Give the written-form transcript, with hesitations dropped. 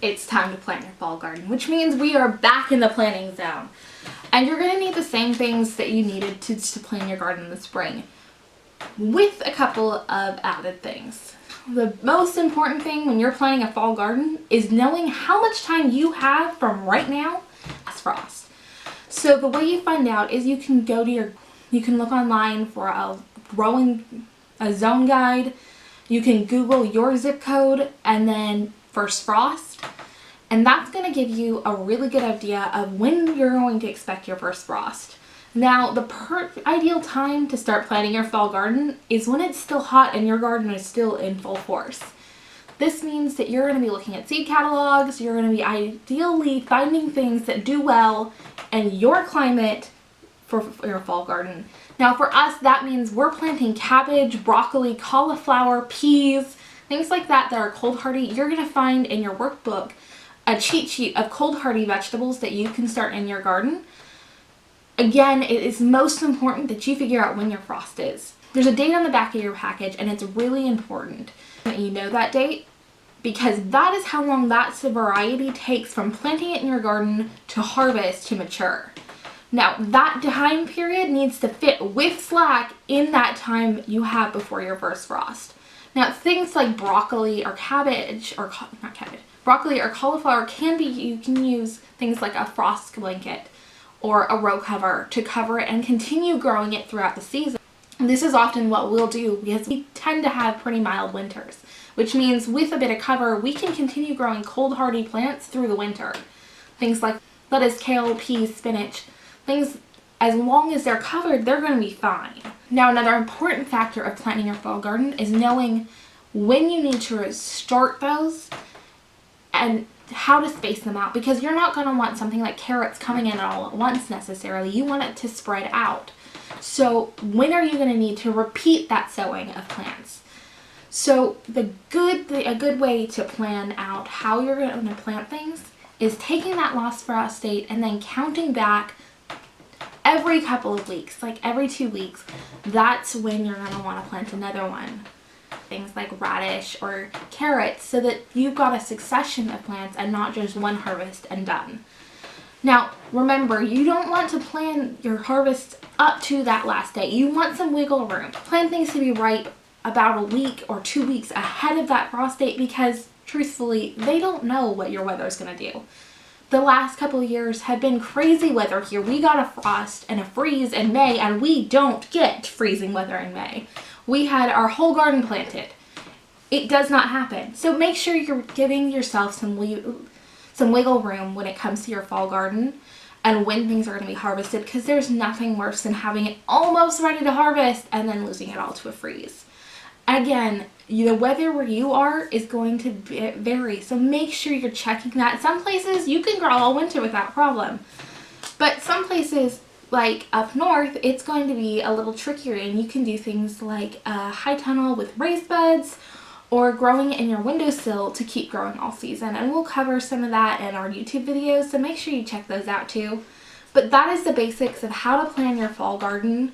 it's time to plant your fall garden, which means we are back in the planting zone. And you're going to need the same things that you needed to plant your garden in the spring, with a couple of added things. The most important thing when you're planting a fall garden is knowing how much time you have from right now as frost. So the way you find out is you can look online for a zone guide. You can Google your zip code and then first frost. And that's going to give you a really good idea of when you're going to expect your first frost. Now, the ideal time to start planting your fall garden is when it's still hot and your garden is still in full force. This means that you're going to be looking at seed catalogs, you're going to be ideally finding things that do well in your climate for your fall garden. Now, for us, that means we're planting cabbage, broccoli, cauliflower, peas, things like that that are cold hardy. You're going to find in your workbook a cheat sheet of cold hardy vegetables that you can start in your garden. Again, it is most important that you figure out when your frost is. There's a date on the back of your package, and it's really important that you know that date, because that is how long that variety takes from planting it in your garden to harvest to mature. Now, that time period needs to fit with slack in that time you have before your first frost. Now, things like broccoli or cabbage, or not cabbage, broccoli or cauliflower you can use things like a frost blanket or a row cover to cover it and continue growing it throughout the season. And this is often what we'll do because we tend to have pretty mild winters, which means with a bit of cover, we can continue growing cold hardy plants through the winter. Things like lettuce, kale, peas, spinach, things, as long as they're covered, they're going to be fine. Now, another important factor of planting your fall garden is knowing when you need to start those and how to space them out, because you're not going to want something like carrots coming in all at once necessarily. You want it to spread out. So when are you going to need to repeat that sowing of plants? So a good way to plan out how you're going to plant things is taking that last frost date and then counting back every couple of weeks, like every 2 weeks. That's when you're going to want to plant another one. Things like radish or carrots, so that you've got a succession of plants and not just one harvest and done. Now, remember, you don't want to plan your harvest up to that last day. You want some wiggle room. Plan things to be ripe about a week or 2 weeks ahead of that frost date, because truthfully, they don't know what your weather is going to do. The last couple of years have been crazy weather here. We got a frost and a freeze in May, and we don't get freezing weather in May. We had our whole garden planted. It does not happen. So make sure you're giving yourself some wiggle room when it comes to your fall garden and when things are going to be harvested, because there's nothing worse than having it almost ready to harvest and then losing it all to a freeze. Again, the weather where you are is going to vary, so make sure you're checking that. Some places you can grow all winter without problem, but some places like up north, it's going to be a little trickier, and you can do things like a high tunnel with raised beds or growing it in your windowsill to keep growing all season. And we'll cover some of that in our YouTube videos, so make sure you check those out too. But that is the basics of how to plan your fall garden